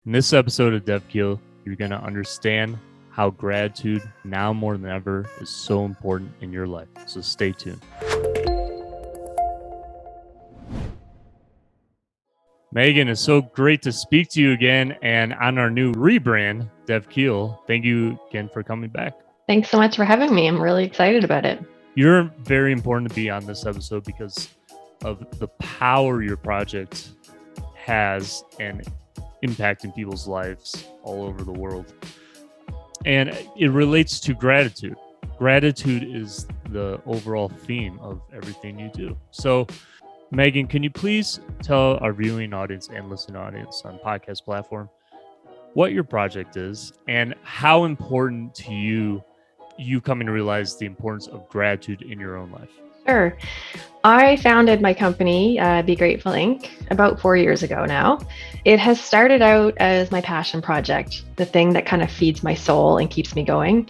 In this episode of KEAL, you're going to understand how gratitude now more than ever is so important in your life. So stay tuned. Megan, it's so great to speak to you again. And on our new rebrand, KEAL, thank you again for coming back. Thanks so much for having me. I'm really excited about it. You're very important to be on this episode because of the power your project has and impacting people's lives all over the world. And it relates to gratitude. Gratitude is the overall theme of everything you do. So, Megan, can you please tell our viewing audience and listening audience on podcast platform what your project is and how important to you coming to realize the importance of gratitude in your own life? Sure. I founded my company, Be Grateful Inc., about 4 years ago now. It has started out as my passion project, the thing that kind of feeds my soul and keeps me going.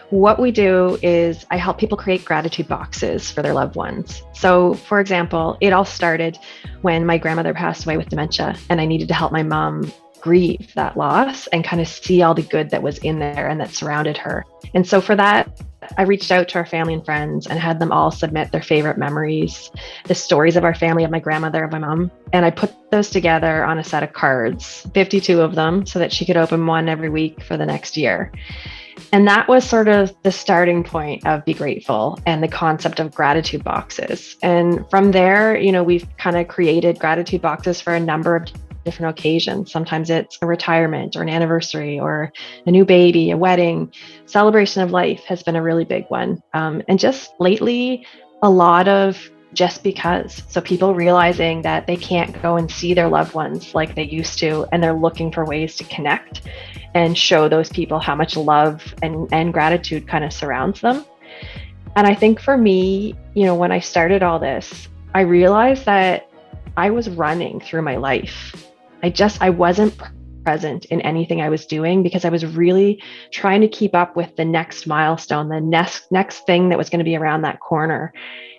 What we do is I help people create gratitude boxes for their loved ones. So, for example, it all started when my grandmother passed away with dementia, and I needed to help my mom grieve that loss and kind of see all the good that was in there and that surrounded her. And so for that, I reached out to our family and friends and had them all submit their favorite memories, the stories of our family, of my grandmother, of my mom. And I put those together on a set of cards, 52 of them, so that she could open one every week for the next year. And that was sort of the starting point of Be Grateful and the concept of gratitude boxes. And from there, we've kind of created gratitude boxes for a number of different occasions. Sometimes it's a retirement or an anniversary or a new baby, a wedding. Celebration of life has been a really big one. And just lately, a lot of just because. So people realizing that they can't go and see their loved ones like they used to, and they're looking for ways to connect and show those people how much love and gratitude kind of surrounds them. And I think for me, when I started all this, I realized that I was running through my life. I wasn't present in anything I was doing because I was really trying to keep up with the next milestone, the next thing that was going to be around that corner.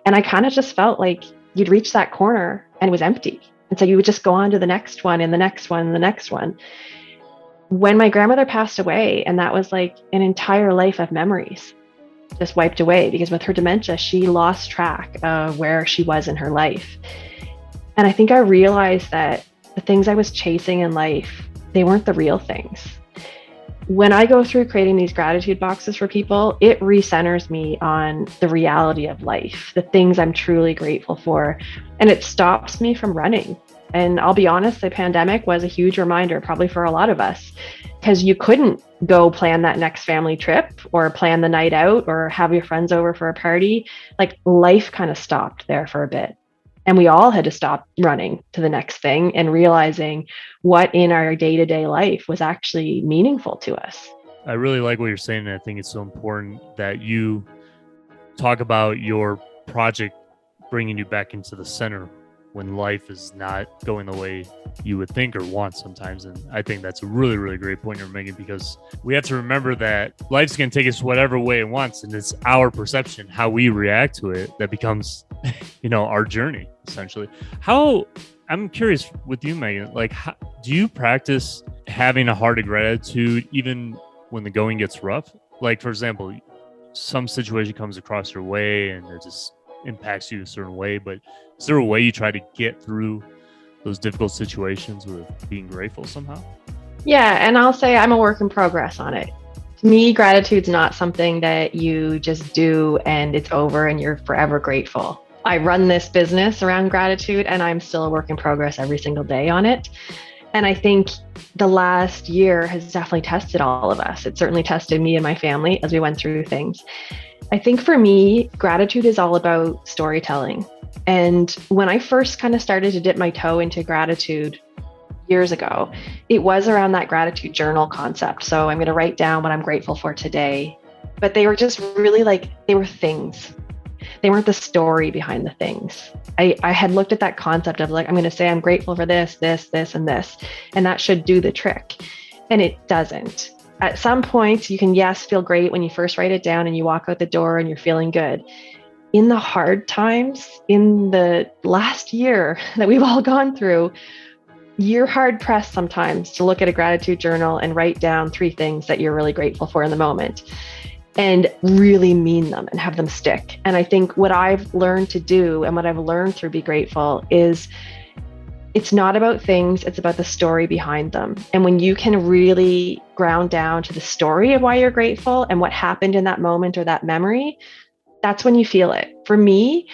And I kind of just felt like you'd reach that corner and it was empty. And so you would just go on to the next one and the next one and the next one. When my grandmother passed away, and that was like an entire life of memories just wiped away, because with her dementia, she lost track of where she was in her life. And I think I realized that the things I was chasing in life, they weren't the real things. When I go through creating these gratitude boxes for people, it recenters me on the reality of life, the things I'm truly grateful for, and it stops me from running. And I'll be honest, the pandemic was a huge reminder, probably for a lot of us, because you couldn't go plan that next family trip or plan the night out or have your friends over for a party. Like, life kind of stopped there for a bit. And we all had to stop running to the next thing and realizing what in our day-to-day life was actually meaningful to us. I really like what you're saying. And I think it's so important that you talk about your project bringing you back into the center when life is not going the way you would think or want sometimes. And I think that's a really, really great point you're making, because we have to remember that life's going to take us whatever way it wants. And it's our perception, how we react to it, that becomes, our journey, essentially. I'm curious with you, Megan, do you practice having a heart of gratitude even when the going gets rough? Like, for example, some situation comes across your way and it just impacts you a certain way, but is there a way you try to get through those difficult situations with being grateful somehow? Yeah, and I'll say I'm a work in progress on it. To me, gratitude's not something that you just do and it's over and you're forever grateful. I run this business around gratitude, and I'm still a work in progress every single day on it. And I think the last year has definitely tested all of us. It certainly tested me and my family as we went through things. I think for me, gratitude is all about storytelling. And when I first kind of started to dip my toe into gratitude years ago, it was around that gratitude journal concept. So I'm going to write down what I'm grateful for today. But they were just really they were things. They weren't the story behind the things. I had looked at that concept of I'm going to say I'm grateful for this, this, this, and this, and that should do the trick. And it doesn't. At some point, you can, yes, feel great when you first write it down and you walk out the door and you're feeling good. In the hard times, in the last year that we've all gone through, you're hard pressed sometimes to look at a gratitude journal and write down 3 things that you're really grateful for in the moment and really mean them and have them stick. And I think what I've learned to do and what I've learned through Be Grateful is it's not about things, it's about the story behind them. And when you can really ground down to the story of why you're grateful and what happened in that moment or that memory, that's when you feel it. For me,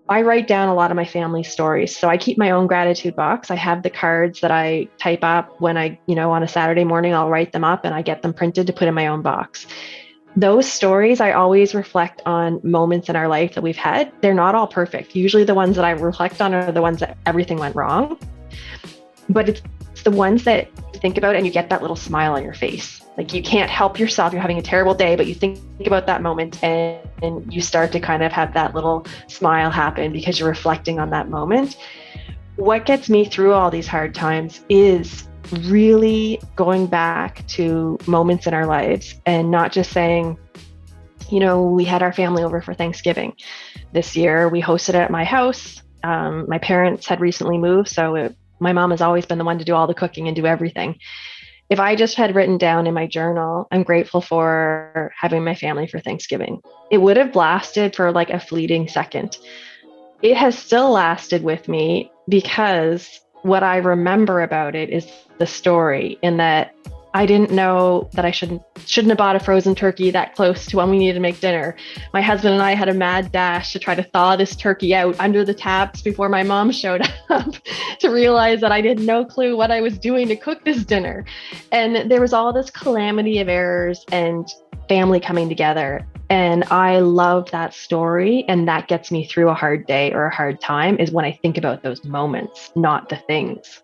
I write down a lot of my family stories. So I keep my own gratitude box. I have the cards that I type up when I, on a Saturday morning, I'll write them up and I get them printed to put in my own box. Those stories, I always reflect on moments in our life that we've had. They're not all perfect. Usually the ones that I reflect on are the ones that everything went wrong. But it's the ones that you think about and you get that little smile on your face. Like you can't help yourself. You're having a terrible day, but you think about that moment and you start to kind of have that little smile happen because you're reflecting on that moment. What gets me through all these hard times is really going back to moments in our lives and not just saying, we had our family over for Thanksgiving this year. We hosted it at my house. My parents had recently moved, so my mom has always been the one to do all the cooking and do everything. If I just had written down in my journal, I'm grateful for having my family for Thanksgiving, it would have lasted for like a fleeting second. It has still lasted with me because what I remember about it is the story, in that I didn't know that I shouldn't have bought a frozen turkey that close to when we needed to make dinner. My husband and I had a mad dash to try to thaw this turkey out under the taps before my mom showed up to realize that I had no clue what I was doing to cook this dinner. And there was all this calamity of errors and family coming together. And I love that story. And that gets me through a hard day or a hard time, is when I think about those moments, not the things.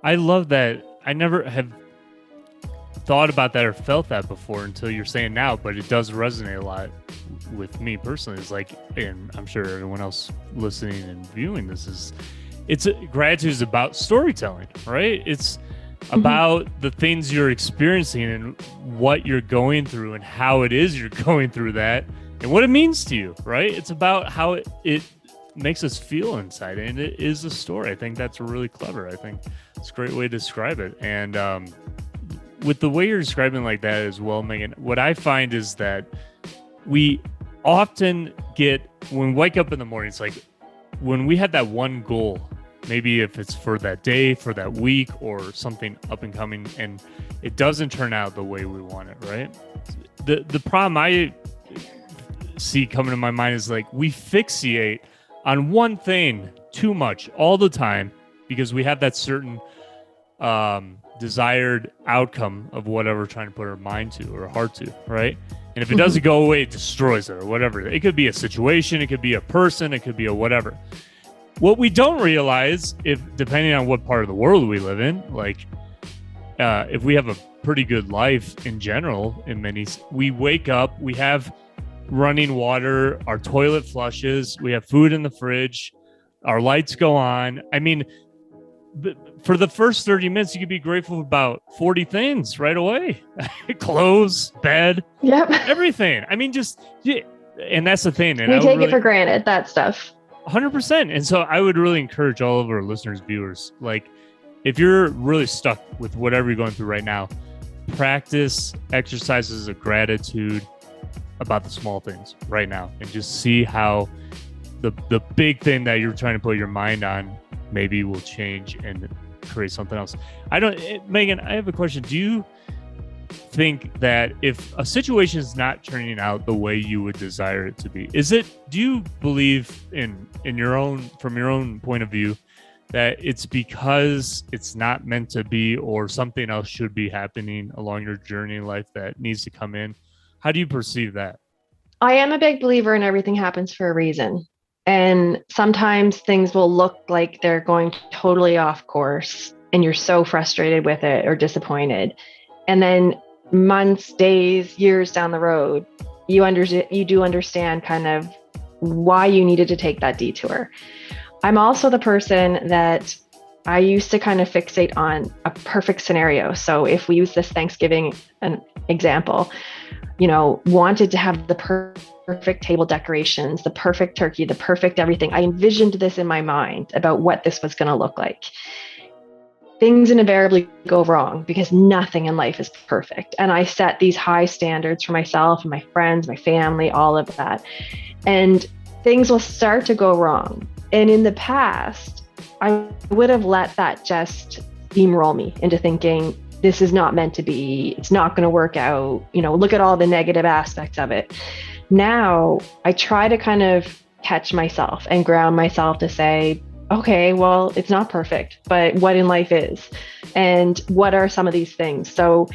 I love that. I never have thought about that or felt that before until you're saying now, but it does resonate a lot with me personally. It's like, and I'm sure everyone else listening and viewing this gratitude is about storytelling, right? It's about the things you're experiencing and what you're going through and how it is you're going through that and what it means to you, right? It's about how it makes us feel inside, and it is a story. I think that's really clever. I think it's a great way to describe it. And with the way you're describing like that as well, Megan, what I find is that we often when we wake up in the morning, it's like when we had that one goal, maybe if it's for that day, for that week, or something up and coming, and it doesn't turn out the way we want it, right? The problem I see coming to my mind is like we fixate on one thing too much all the time because we have that certain desired outcome of whatever we're trying to put our mind to or our heart to, right? And if it doesn't go away, it destroys it or whatever. It could be a situation, it could be a person, it could be a whatever. What we don't realize, depending on what part of the world we live in, like if we have a pretty good life in general, we wake up, we have running water, our toilet flushes, we have food in the fridge, our lights go on. I mean, for the first 30 minutes, you could be grateful about 40 things right away. Clothes, bed, everything. I mean, and that's the thing. And we take it for granted, that stuff. 100%. And so I would really encourage all of our listeners, viewers, like if you're really stuck with whatever you're going through right now, practice exercises of gratitude about the small things right now and just see how the big thing that you're trying to put your mind on maybe will change and create something else. Megan, I have a question. Do you think that if a situation is not turning out the way you would desire it to be, do you believe from your own point of view that it's because it's not meant to be, or something else should be happening along your journey in life that needs to come in? How do you perceive that? I am a big believer in everything happens for a reason. And sometimes things will look like they're going totally off course and you're so frustrated with it or disappointed. And then months, days, years down the road, you do understand kind of why you needed to take that detour. I'm also the person that I used to kind of fixate on a perfect scenario. So if we use this Thanksgiving an example, wanted to have the perfect table decorations, the perfect turkey, the perfect everything. I envisioned this in my mind about what this was going to look like. things invariably go wrong because nothing in life is perfect. And I set these high standards for myself and my friends, my family, all of that. And things will start to go wrong. And in the past, I would have let that just steamroll me into thinking, this is not meant to be, it's not going to work out, look at all the negative aspects of it. Now I try to kind of catch myself and ground myself to say, okay, well, it's not perfect, but what in life is? And what are some of these things? So,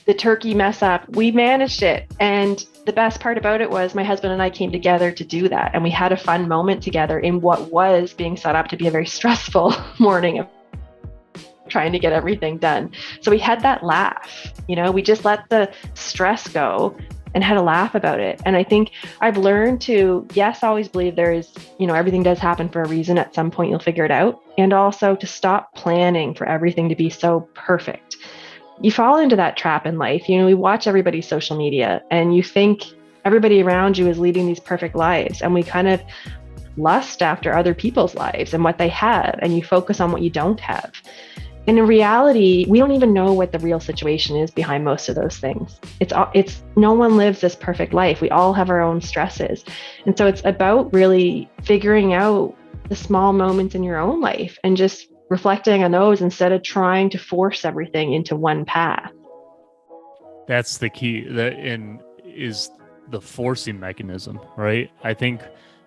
the turkey mess up, we managed it. And the best part about it was my husband and I came together to do that. And we had a fun moment together in what was being set up to be a very stressful morning of trying to get everything done. So we had that laugh, we just let the stress go and had a laugh about it. And I think I've learned to, yes, always believe there is, everything does happen for a reason. At some point, you'll figure it out. And also to stop planning for everything to be so perfect. You fall into that trap in life. We watch everybody's social media and you think everybody around you is leading these perfect lives. And we kind of lust after other people's lives and what they have. And you focus on what you don't have. And in reality, we don't even know what the real situation is behind most of those things. It's no one lives this perfect life. We all have our own stresses. And so it's about really figuring out the small moments in your own life and just reflecting on those instead of trying to force everything into one path. That's the key. That is the forcing mechanism, right? I think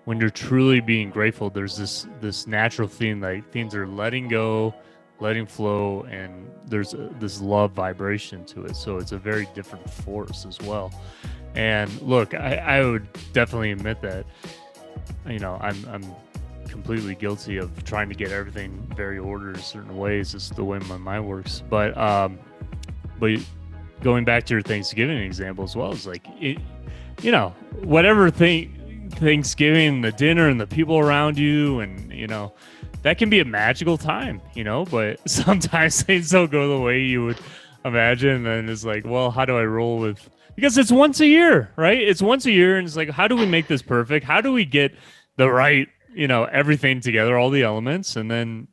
when you're truly being grateful, there's this natural thing, like things are letting go, letting flow, and there's this love vibration to it. So it's a very different force as well. And look, I would definitely admit that, I'm completely guilty of trying to get everything very ordered certain ways. It's the way my mind works. But going back to your Thanksgiving example as well, is like, whatever Thanksgiving, the dinner and the people around you, and, that can be a magical time, but sometimes things don't go the way you would imagine. And it's like, well, how do I roll with, because it's once a year, right? It's once a year. And it's like, how do we make this perfect? How do we get the right, everything together, all the elements? And then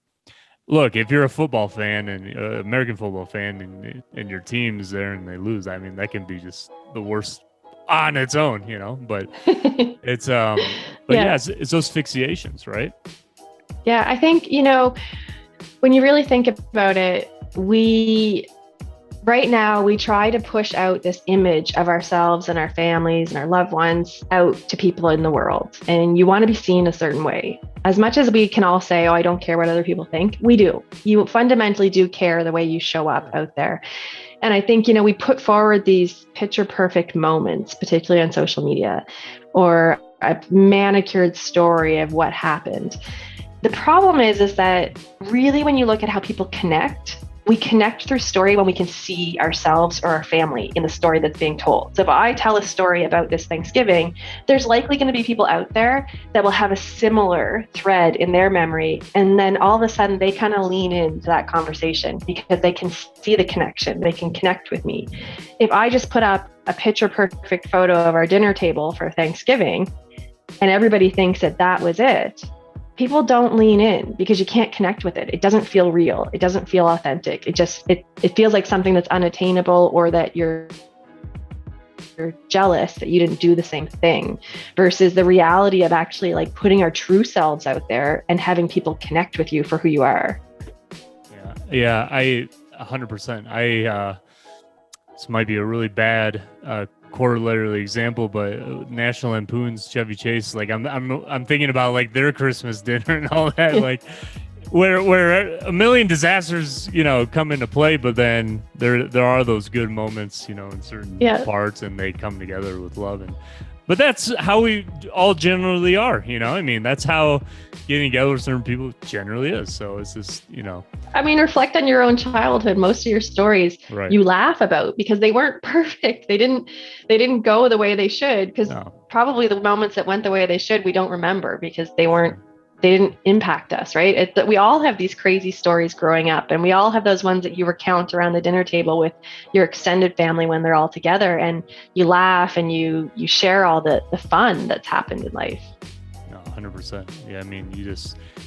look, if you're a football fan and American football fan and your team is there and they lose, I mean, that can be just the worst on its own, but it's, it's those fixations, right? Yeah, I think, when you really think about it, right now we try to push out this image of ourselves and our families and our loved ones out to people in the world. And you want to be seen a certain way. As much as we can all say, oh, I don't care what other people think, we do. You fundamentally do care the way you show up out there. And I think, we put forward these picture perfect moments, particularly on social media, or a manicured story of what happened. The problem is that really when you look at how people connect, we connect through story when we can see ourselves or our family in the story that's being told. So if I tell a story about this Thanksgiving, there's likely going to be people out there that will have a similar thread in their memory. And then all of a sudden they kind of lean into that conversation because they can see the connection. They can connect with me. If I just put up a picture perfect photo of our dinner table for Thanksgiving and everybody thinks that was it, people don't lean in because you can't connect with it. It doesn't feel real. It doesn't feel authentic. It feels like something that's unattainable, or that you're jealous that you didn't do the same thing, versus the reality of actually like putting our true selves out there and having people connect with you for who you are. Yeah, I 100%. This might be a really bad corollary example, but National Lampoon's Chevy Chase, like I'm thinking about like their Christmas dinner and all that, like where a million disasters, come into play, but then there are those good moments, in certain parts, and they come together with love. But that's how we all generally are, I mean, that's how getting together with certain people generally is. So it's just, I mean, reflect on your own childhood. Most of your stories you laugh about because they weren't perfect. They didn't go the way they should, because probably the moments that went the way they should, we don't remember because they didn't impact us, right? We all have these crazy stories growing up, and we all have those ones that you recount around the dinner table with your extended family when they're all together, and you laugh and you share all the fun that's happened in life. No, 100%. Yeah, I mean,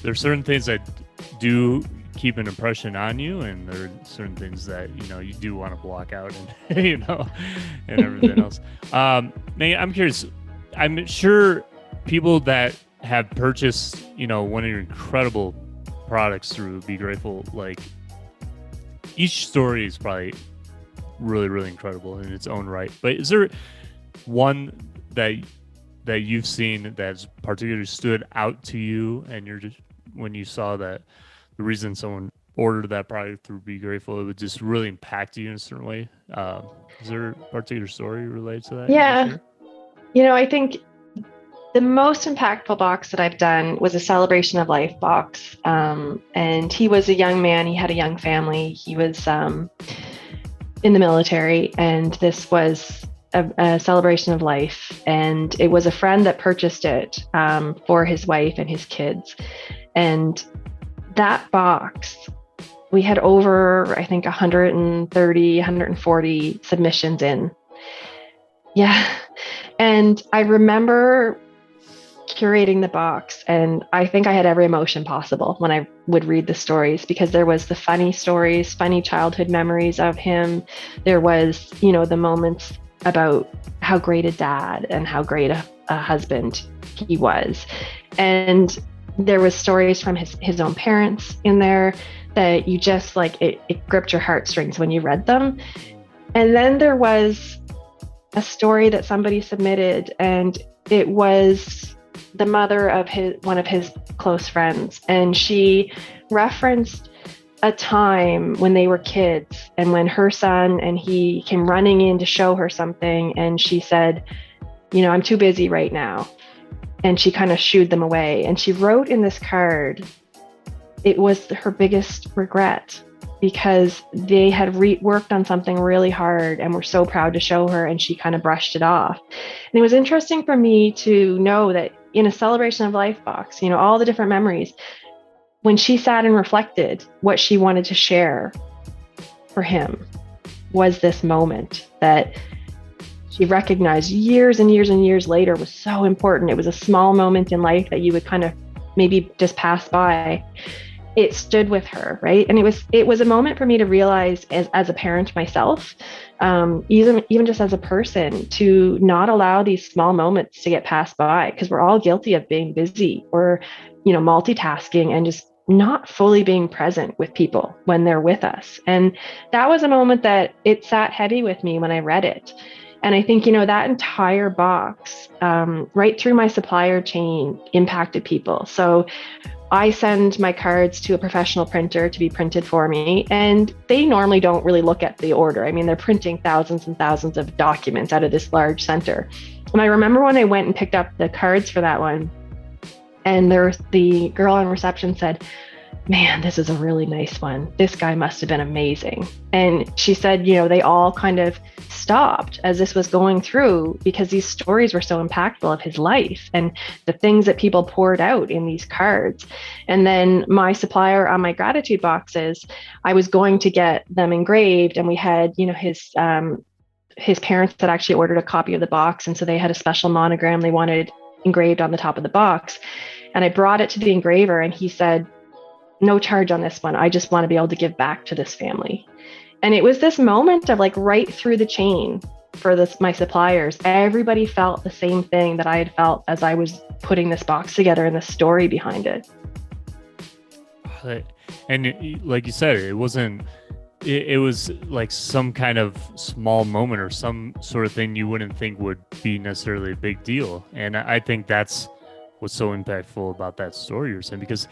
there's certain things that do keep an impression on you, and there are certain things that you do want to block out, and and everything else. Nate, I'm curious. I'm sure people that have purchased one of your incredible products through Be Grateful, like each story is probably really, really incredible in its own right. But is there one that you've seen that's particularly stood out to you, and you're just, when you saw that the reason someone ordered that product through Be Grateful, it would just really impact you in a certain way? Is there a particular story related to that? Yeah. I think the most impactful box that I've done was a Celebration of Life box. And he was a young man. He had a young family. He was in the military, and this was a celebration of life. And it was a friend that purchased it for his wife and his kids. And that box, we had over, I think, 130, 140 submissions in. Yeah. And I remember curating the box, and I think I had every emotion possible when I would read the stories, because there was the funny stories, funny childhood memories of him. There was, the moments about how great a dad and how great a husband he was. And there was stories from his own parents in there that you just it gripped your heartstrings when you read them. And then there was a story that somebody submitted, and it was the mother of one of his close friends, and she referenced a time when they were kids, and when her son and he came running in to show her something, and she said, I'm too busy right now, and she kind of shooed them away. And she wrote in this card, it was her biggest regret, because they had worked on something really hard and were so proud to show her, and she kind of brushed it off. And it was interesting for me to know that in a Celebration of Life box, all the different memories, when she sat and reflected, what she wanted to share for him was this moment that she recognized years and years and years later was so important. It was a small moment in life that you would kind of maybe just pass by. It stood with her, right? And it was a moment for me to realize as a parent myself, even just as a person, to not allow these small moments to get passed by, because we're all guilty of being busy or, multitasking and just not fully being present with people when they're with us. And that was a moment that it sat heavy with me when I read it. And I think, that entire box, right through my supplier chain, impacted people. So I send my cards to a professional printer to be printed for me, and they normally don't really look at the order. I mean, they're printing thousands and thousands of documents out of this large center. And I remember when I went and picked up the cards for that one, and the girl on reception said, "Man, this is a really nice one. This guy must have been amazing." And she said, they all kind of stopped as this was going through, because these stories were so impactful of his life and the things that people poured out in these cards. And then my supplier on my gratitude boxes, I was going to get them engraved, and we had, his parents had actually ordered a copy of the box. And so they had a special monogram they wanted engraved on the top of the box. And I brought it to the engraver, and he said, "No charge on this one. I just want to be able to give back to this family." And it was this moment of right through the chain for my suppliers. Everybody felt the same thing that I had felt as I was putting this box together and the story behind it. And like you said, it wasn't, it was like some kind of small moment or some sort of thing you wouldn't think would be necessarily a big deal. And I think that's what's so impactful about that story you're saying, because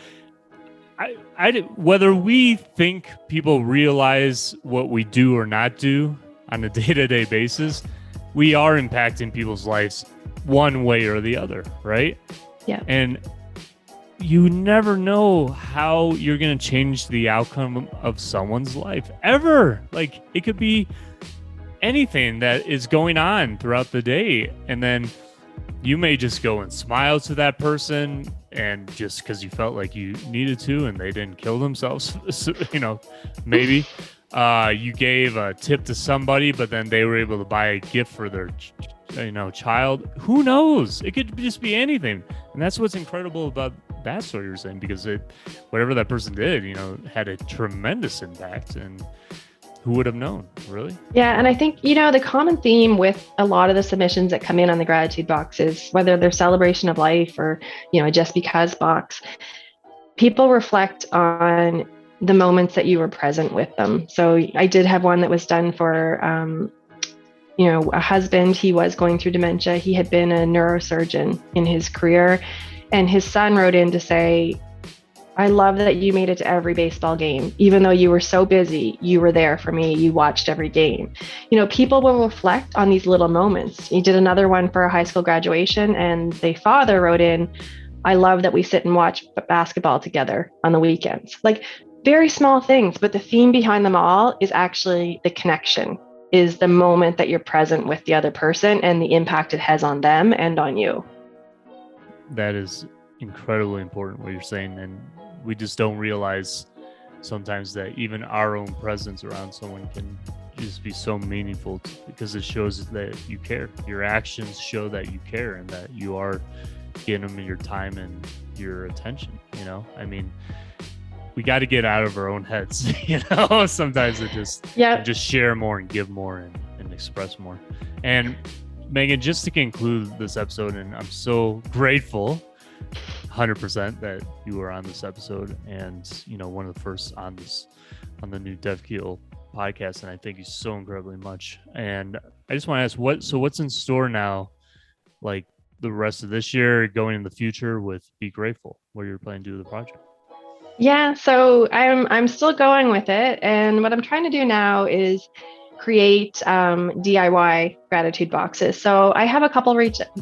whether we think people realize what we do or not do on a day-to-day basis, we are impacting people's lives one way or the other, right? Yeah. And you never know how you're going to change the outcome of someone's life ever. Like, it could be anything that is going on throughout the day, and then you may just go and smile to that person, and just because you felt like you needed to, and they didn't kill themselves, maybe you gave a tip to somebody, but then they were able to buy a gift for their child. Who knows? It could just be anything. And that's what's incredible about that's what you're saying, because whatever that person did, had a tremendous impact, and who would have known, really? Yeah. And I think, the common theme with a lot of the submissions that come in on the gratitude box is whether they're celebration of life or, just because box, people reflect on the moments that you were present with them. So I did have one that was done for, a husband. He was going through dementia. He had been a neurosurgeon in his career, and his son wrote in to say, I love that you made it to every baseball game. Even though you were so busy, you were there for me. You watched every game. People will reflect on these little moments. He did another one for a high school graduation, and the father wrote in, I love that we sit and watch basketball together on the weekends. Like, very small things, but the theme behind them all is actually the connection, is the moment that you're present with the other person and the impact it has on them and on you. That is incredibly important, what you're saying. And we just don't realize sometimes that even our own presence around someone can just be so meaningful, because it shows that you care. Your actions show that you care and that you are getting them your time and your attention. I mean, we got to get out of our own heads. Sometimes it just share more and give more and express more. And Megan, just to conclude this episode, and I'm so grateful 100% that you were on this episode, and one of the first on the new KEAL podcast, and I thank you so incredibly much. And I just want to ask, what's in store now, like the rest of this year, going in the future with Be Grateful? What you're planning to do with the project? Yeah, so I'm still going with it, and what I'm trying to do now is create DIY gratitude boxes. So I have a couple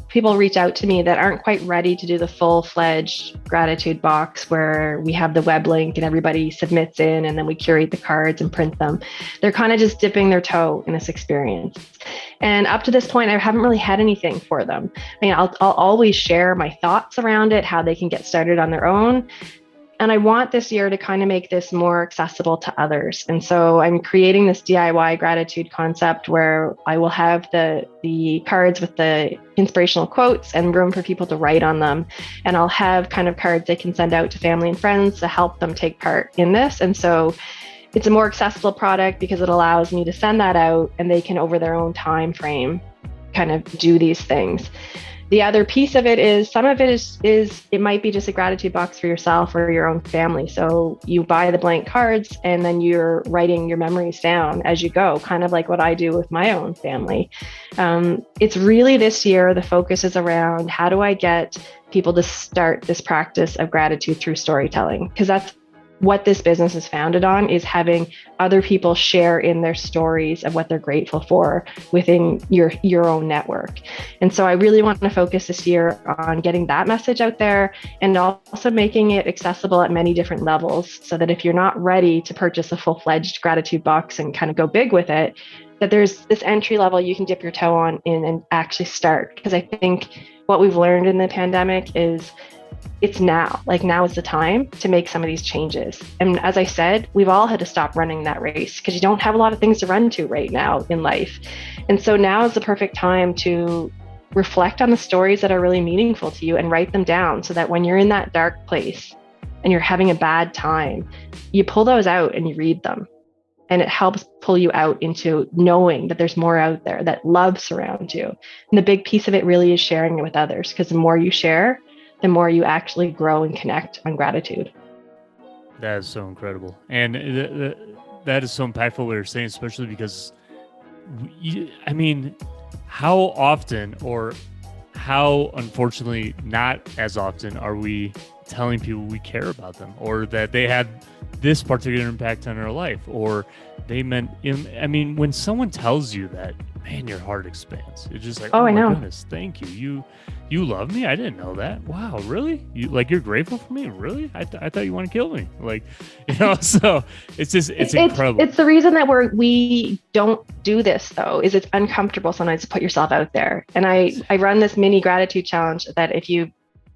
people reach out to me that aren't quite ready to do the full-fledged gratitude box where we have the web link and everybody submits in and then we curate the cards and print them. They're kind of just dipping their toe in this experience. And up to this point, I haven't really had anything for them. I mean, I'll always share my thoughts around it, how they can get started on their own. And I want this year to kind of make this more accessible to others. And so I'm creating this DIY gratitude concept where I will have the cards with the inspirational quotes and room for people to write on them. And I'll have kind of cards they can send out to family and friends to help them take part in this. And so it's a more accessible product because it allows me to send that out and they can, over their own time frame, kind of do these things. The other piece of it is, some of it is it might be just a gratitude box for yourself or your own family. So you buy the blank cards and then you're writing your memories down as you go, kind of like what I do with my own family. It's really this year, the focus is around how do I get people to start this practice of gratitude through storytelling? Because that's what this business is founded on, is having other people share in their stories of what they're grateful for within your own network. And so I really want to focus this year on getting that message out there and also making it accessible at many different levels, so that if you're not ready to purchase a full-fledged gratitude box and kind of go big with it, that there's this entry level you can dip your toe on in and actually start. Because I think what we've learned in the pandemic is it's now is the time to make some of these changes. And as I said, we've all had to stop running that race because you don't have a lot of things to run to right now in life. And so now is the perfect time to reflect on the stories that are really meaningful to you and write them down, so that when you're in that dark place and you're having a bad time, you pull those out and you read them. And it helps pull you out into knowing that there's more out there, that love surrounds you. And the big piece of it really is sharing it with others, because the more you share, the more you actually grow and connect on gratitude. That is so incredible. And that is so impactful what you're saying, especially because, how often, or how unfortunately not as often, are we telling people we care about them, or that they had this particular impact on our life, or they meant, when someone tells you that, man, your heart expands. It's just like, oh my goodness, thank you. You love me? I didn't know that. Wow, really? You're grateful for me? Really? I thought you want to kill me. So it's incredible. It's the reason that we don't do this, though, is it's uncomfortable sometimes to put yourself out there. And I run this mini gratitude challenge that if you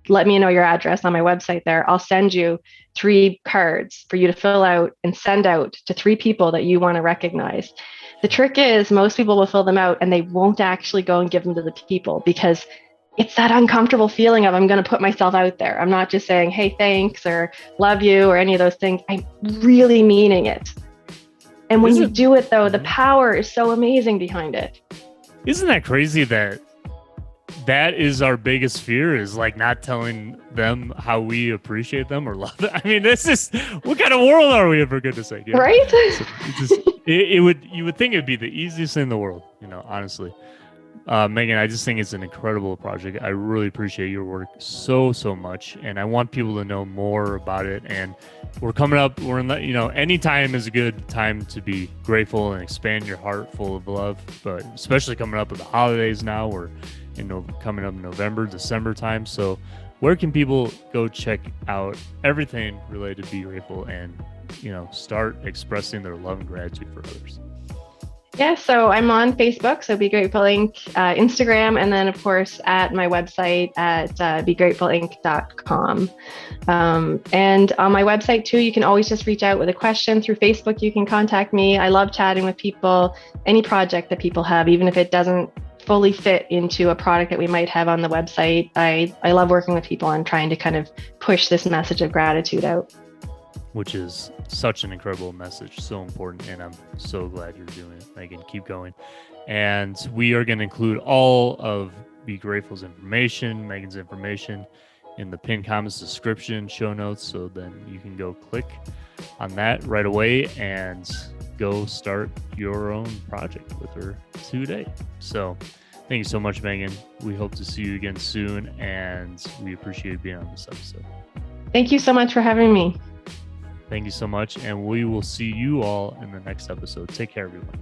let me know your address on my website there, I'll send you 3 cards for you to fill out and send out to 3 people that you want to recognize. The trick is most people will fill them out and they won't actually go and give them to the people, because it's that uncomfortable feeling of I'm going to put myself out there. I'm not just saying, hey, thanks or love you or any of those things. I'm really meaning it. And when you do it, though, the power is so amazing behind it. Isn't that crazy that is our biggest fear, is like not telling them how we appreciate them or love them? I mean, this is, what kind of world are we in, for goodness sake? Right? So you would think it'd be the easiest thing in the world, honestly. Megan, I just think it's an incredible project. I really appreciate your work so much, and I want people to know more about it. And we're coming up. We're in any time is a good time to be grateful and expand your heart full of love. But especially coming up with the holidays now, we're coming up in November, December time. So where can people go check out everything related to Be Grateful and start expressing their love and gratitude for others? Yeah, so I'm on Facebook, so Be Grateful Inc., Instagram, and then, of course, at my website at begrateful.inc.com. And on my website, too, you can always just reach out with a question. Through Facebook, you can contact me. I love chatting with people, any project that people have, even if it doesn't fully fit into a product that we might have on the website. I love working with people and trying to kind of push this message of gratitude out. Which is such an incredible message, so important, and I'm so glad you're doing it, Megan. Keep going. And we are going to include all of Be Grateful's information, Megan's information, in the pinned comments description, show notes, so then you can go click on that right away and go start your own project with her today. So thank you so much, Megan. We hope to see you again soon, and we appreciate being on this episode. Thank you so much for having me. Thank you so much, and we will see you all in the next episode. Take care, everyone.